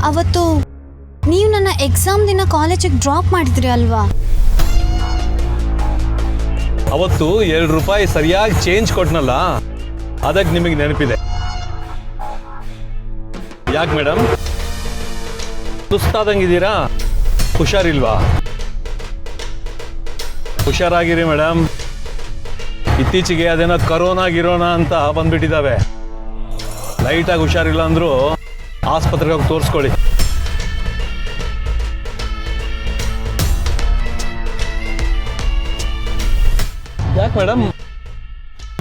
ಅವತ್ತು ನೀವು ನನ್ನ ಎಕ್ಸಾಮ್ ದಿನ ಕಾಲೇಜಿಗೆ ಡ್ರಾಪ್ ಮಾಡಿದ್ರಿ ಅಲ್ವಾ? ಅವತ್ತು 2 ರೂಪಾಯಿ ಸರಿಯಾಗಿ ಚೇಂಜ್ ಕೊಟ್ನಲ್ಲ, ಅದಕ್ಕೆ ನಿಮಗೆ ನೆನಪಿದೆ. ಯಾಕೆ ಮೇಡಮ್ ಸುಸ್ತಾದಂಗಿದ್ದೀರಾ? ಹುಷಾರಿಲ್ವಾ? ಹುಷಾರಾಗಿರಿ ಮೇಡಮ್. ಇತ್ತೀಚೆಗೆ ಅದೇನೋ ಕರೋನಾ ಗಿರೋನಾ ಅಂತ ಬಂದ್ಬಿಟ್ಟಿದ್ದಾವೆ. ಲೈಟಾಗಿ ಹುಷಾರಿಲ್ಲ ಅಂದರೂ ಆಸ್ಪತ್ರೆಗೆ ಹೋಗಿ ತೋರಿಸ್ಕೊಳ್ಳಿ. ಯಾಕೆ ಮೇಡಮ್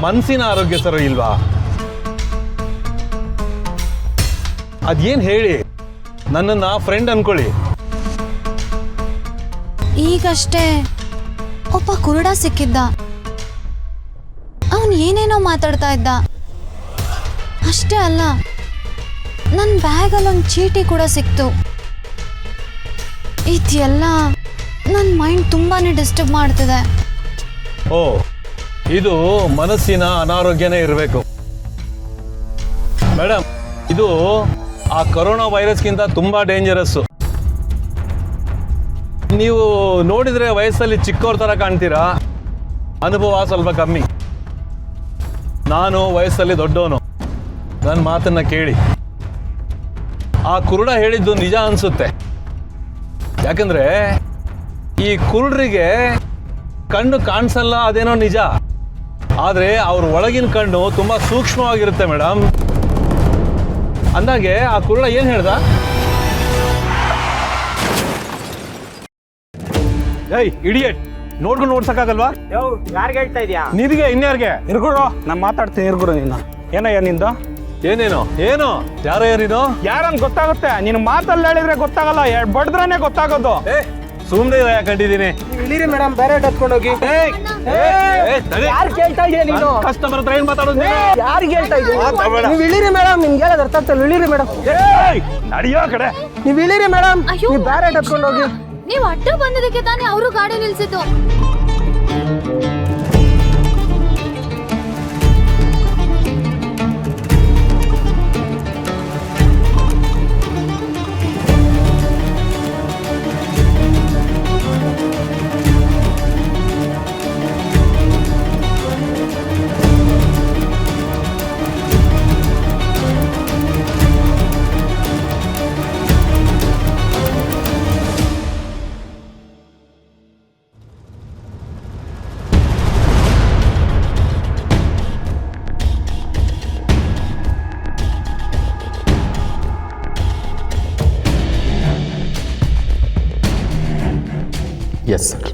ಮನಸ್ಸಿನ ಆರೋಗ್ಯ ಸರಿ ಇಲ್ವಾ? ಅದೇನು ಹೇಳಿ, ನನ್ನನ್ನ ಫ್ರೆಂಡ್ ಅನ್ಕೊಳ್ಳಿ. ಈಗಷ್ಟೇ ಒಬ್ಬ ಕುರುಡ ಸಿಕ್ಕಿದ್ದ. ಅವನು ಏನೇನೋ ಮಾತಾಡ್ತಾ ಇದ್ದ. ಅಷ್ಟೇ ಅಲ್ಲ, ನನ್ನ ಬ್ಯಾಗಲ್ಲಿ ಒಂದು ಚೀಟಿ ಕೂಡ ಸಿಕ್ತು. ಇದೆಲ್ಲ ನನ್ನ ಮೈಂಡ್ ತುಂಬಾನೇ ಡಿಸ್ಟರ್ಬ್ ಮಾಡ್ತಿದೆ. ಓ, ಇದು ಮನಸ್ಸಿನ ಅನಾರೋಗ್ಯನೇ ಇರಬೇಕು ಮೇಡಮ್. ಇದು ಆ ಕೊರೋನಾ ವೈರಸ್ಗಿಂತ ತುಂಬಾ ಡೇಂಜರಸ್ಸು. ನೀವು ನೋಡಿದ್ರೆ ವಯಸ್ಸಲ್ಲಿ ಚಿಕ್ಕವ್ರ ಥರ ಕಾಣ್ತೀರಾ, ಅನುಭವ ಸ್ವಲ್ಪ ಕಮ್ಮಿ. ನಾನು ವಯಸ್ಸಲ್ಲಿ ದೊಡ್ಡವನು. ನನ್ನ ಮಾತನ್ನ ಕೇಳಿ. ಆ ಕುರುಡ ಹೇಳಿದ್ದು ನಿಜ ಅನಿಸುತ್ತೆ. ಯಾಕಂದ್ರೆ ಈ ಕುರುಡರಿಗೆ ಕಣ್ಣು ಕಾಣಿಸಲ್ಲ, ಅದೇನೋ ನಿಜ. ಆದರೆ ಅವ್ರ ಒಳಗಿನ ಕಣ್ಣು ತುಂಬ ಸೂಕ್ಷ್ಮವಾಗಿರುತ್ತೆ ಮೇಡಮ್. ಅಂದಾಗೆ ಆ ಕುರುಡ ಏನು ಹೇಳ್ದ? ಏಯ್ ಇಡಿಯಟ್, ನೋಡ್ಕೊಂಡು ನೋಡ್ಸಕ್ಕಾಗಲ್ವಾ? ಯಾರಿಗೆ ಹೇಳ್ತಾ ಇದೀಯಾ? ನಿನಗೆ ಇನ್ಯಾರಿಗೆ? ಇರ್ಗುರು, ನಾನು ಮಾತಾಡ್ತೀನಿ. ಇರ್ಗುರು, ನೀನು ಏನಯ್ಯ ನಿಂದು? ಏನೇನೋ ಏನು? ಯಾರಯ್ಯ ನೀನು? ಯಾರಂತ ಗೊತ್ತಾಗುತ್ತೆ? ನೀನು ಮಾತಲ್ಲಿ ಹೇಳಿದ್ರೆ ಗೊತ್ತಾಗಲ್ಲ, ಬಡ್ದ್ರನೇ ಗೊತ್ತಾಗೋದು. ಸುಮ್ಮನೆ ಕಂಡಿದ್ದೀನಿ. ಇಳಿರಿ ಮೇಡಮ್, ಬೇರೆ ಹತ್ಕೊಂಡು ಹೋಗಿ. ಯಾರು ಕೇಳ್ತಾ ಇದೀಯ ನೀನು? ಕಸ್ಟಮರ್ ಹತ್ರ ಏನ್ ಮಾತಾಡೋದು? ಯಾರಿಗೆ ಹೇಳ್ತಾ ಇದೀಯ? ನೀವು ಇಳಿರಿ ಮೇಡಮ್, ನಿಮ್ಗೆ ಹೇಳೋದು ಅರ್ಥ ಆಗ್ತಲ್ಲ. ಇಳಿರಿ ಮೇಡಮ್, ನಡಿಯೋ ಕಡೆ. ನೀವು ಇಳಿರಿ ಮೇಡಮ್, ನೀವು ಬೇರೆ ಹತ್ಕೊಂಡು ಹೋಗಿ. ನೀವು ಅಡ್ಡ ಬಂದದಕ್ಕೆ ತಾನೇ ಅವರು ಗಾಡಿ ನಿಲ್ಸಿದ್ದು. ಎಸ್ ಸರ್,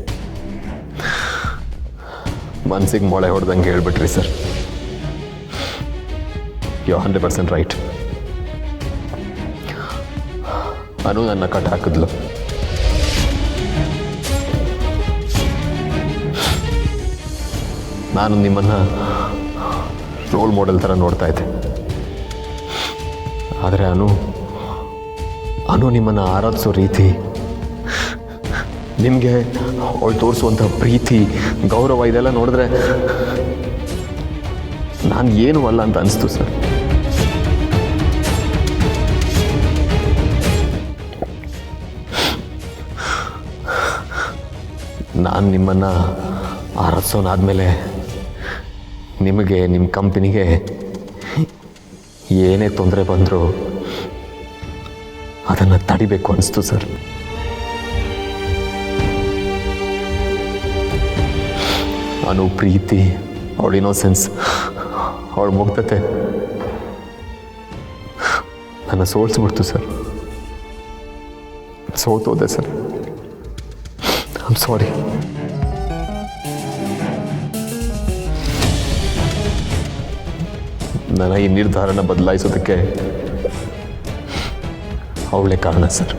ಮನ್ಸಿಗೆ ಮೊಳೆ ಹೊಡೆದಂಗೆ ಹೇಳ್ಬಿಟ್ರಿ ಸರ್. You 100% right. ಅನು ನನ್ನ ಕಟ್ ಹಾಕಿದ್ಲು. ನಾನು ನಿಮ್ಮನ್ನು ರೋಲ್ ಮಾಡೆಲ್ ಥರ ನೋಡ್ತಾ ಇದ್ದೆ. ಆದರೆ ಅನು ನಿಮ್ಮನ್ನು ಆರಾಧಿಸೋ ರೀತಿ, ನಿಮಗೆ ಅವಳು ತೋರಿಸುವಂಥ ಪ್ರೀತಿ, ಗೌರವ, ಇದೆಲ್ಲ ನೋಡಿದ್ರೆ ನಾನು ಏನೂ ಅಲ್ಲ ಅಂತ ಅನಿಸ್ತು ಸರ್. ನಾನು ನಿಮ್ಮನ್ನು ಆರಿಸೋನಾದ್ಮೇಲೆ ನಿಮಗೆ, ನಿಮ್ಮ ಕಂಪನಿಗೆ ಏನೇ ತೊಂದರೆ ಬಂದರೂ ಅದನ್ನು ತಡಿಬೇಕು ಅನಿಸ್ತು ಸರ್. ಅನು ಪ್ರೀತಿ, ಅವಳ ಇನ್ನೋಸೆನ್ಸ್, ಅವಳ ಮುಗ್ಧತೆ ನನ್ನ ಸೋಲಿಸ್ಬಿಡ್ತು ಸರ್. ಸೋತೋದೆ ಸರ್. I am sorry. ನನ್ನ ಈ ನಿರ್ಧಾರನ ಬದಲಾಯಿಸೋದಕ್ಕೆ ಅವಳೇ ಕಾರಣ ಸರ್.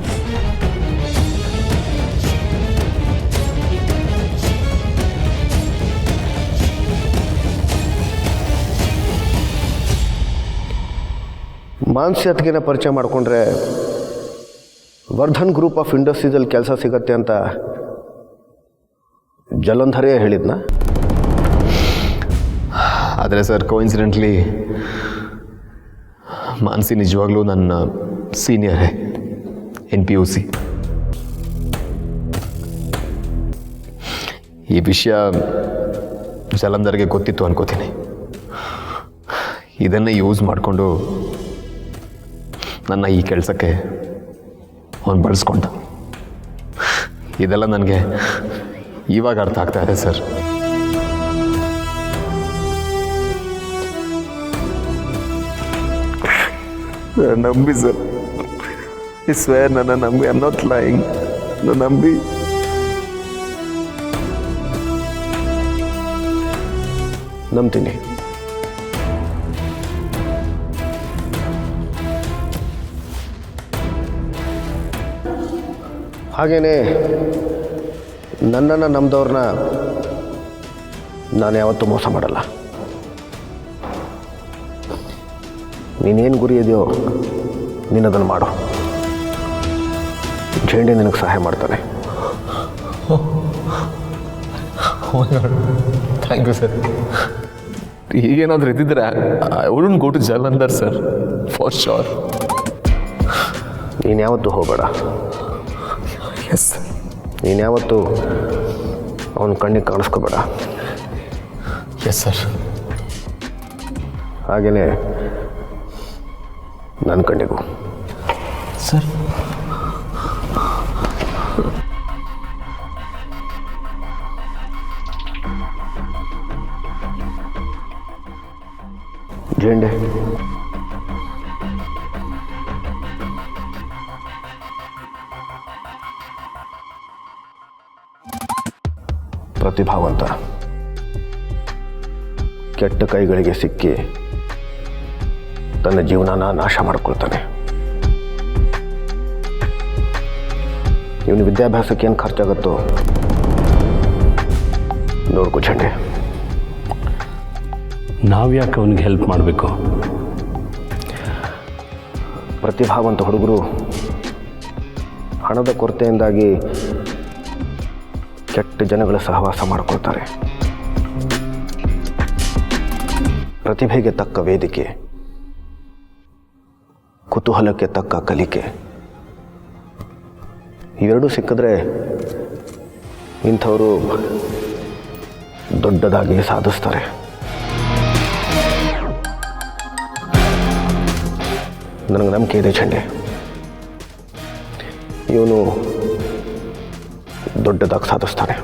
ಮಾನಸಿ ಅತ್ತಿಗೆನ ಪರಿಚಯ ಮಾಡಿಕೊಂಡ್ರೆ ವರ್ಧನ್ ಗ್ರೂಪ್ ಆಫ್ ಇಂಡಸ್ಟ್ರೀಸಲ್ಲಿ ಕೆಲಸ ಸಿಗತ್ತೆ ಅಂತ ಜಲಂಧರೇ ಹೇಳಿದ್ನ. ಆದರೆ ಸರ್, ಕೋಇನ್ಸಿಡೆಂಟ್ಲಿ ಮಾನಸಿ ನಿಜವಾಗ್ಲೂ ನನ್ನ ಸೀನಿಯರೇ. NPUC. ಈ ವಿಷಯ ಜಲಂಧರ್ಗೆ ಗೊತ್ತಿತ್ತು ಅನ್ಕೋತೀನಿ. ಇದನ್ನೇ ಯೂಸ್ ಮಾಡಿಕೊಂಡು ನನ್ನ ಈ ಕೆಲಸಕ್ಕೆ ಅವನು ಬಳಸ್ಕೊಂಡ. ಇದೆಲ್ಲ ನನಗೆ ಇವಾಗ ಅರ್ಥ ಆಗ್ತಾ ಇದೆ ಸರ್. ನಂಬಿ ಸರ್, ಐ ಸ್ವೇರ್ ನನ್ನ ನಂಬಿ. I am not lying. ನನ್ನ ನಂಬಿ. ನಂಬ್ತೀನಿ. ಹಾಗೇನೆ ನನ್ನನ್ನು ನಂಬಿದವ್ರನ್ನ ನಾನು ಯಾವತ್ತೂ ಮೋಸ ಮಾಡಲ್ಲ. ನೀನೇನು ಗುರಿ ಇದೆಯೋ ನೀನು ಅದನ್ನು ಮಾಡು. ಜೇಂಡೆ ನಿನಗೆ ಸಹಾಯ ಮಾಡ್ತಾನೆ. Thank you sir. ಈಗೇನಾದರೂ ಇದ್ದಿದ್ರೆ I wouldn't go to Jalandhar sir, for sure. ನೀನು ಯಾವತ್ತೂ ಹೋಗಬೇಡ. Yes sir. ನೀನು ಯಾವತ್ತೂ ಅವನ ಕಣ್ಣಿಗೆ ಕಾಣಿಸ್ಕೋಬೇಡ. Yes sir. ಹಾಗೆಯೇ ನನ್ನ ಕಣ್ಣಿಗೂ. ಸರ್. ಜೇಂಡೆ, ಪ್ರತಿಭಾವಂತ, ಕೆಟ್ಟ ಕೈಗಳಿಗೆ ಸಿಕ್ಕಿ ತನ್ನ ಜೀವನನ ನಾಶ ಮಾಡಿಕೊಳ್ತಾನೆ. ಇವನು ವಿದ್ಯಾಭ್ಯಾಸಕ್ಕೆ ಏನು ಖರ್ಚಾಗುತ್ತೋ ನೋಡ್ಕೊ ಜೇಂಡೆ. ನಾವ್ಯಾಕೆ ಅವನಿಗೆ ಹೆಲ್ಪ್ ಮಾಡಬೇಕು? ಪ್ರತಿಭಾವಂತ ಹುಡುಗರು ಹಣದ ಕೊರತೆಯಿಂದಾಗಿ ಕೆಟ್ಟ ಜನಗಳ ಸಹವಾಸ ಮಾಡಿಕೊಳ್ತಾರೆ. ಪ್ರತಿಭೆಗೆ ತಕ್ಕ ವೇದಿಕೆ, ಕುತೂಹಲಕ್ಕೆ ತಕ್ಕ ಕಲಿಕೆ ಇವೆರಡೂ ಸಿಕ್ಕಿದ್ರೆ ಇಂಥವರು ದೊಡ್ಡದಾಗಿ ಸಾಧಿಸ್ತಾರೆ. ನನಗೆ ನಂಬಿಕೆ ಇದೆ ಜೇಂಡೆ, ಇವನು ದೊಡ್ಡದಾಗಿ ಸಾಧಿಸ್ತಾನೆ.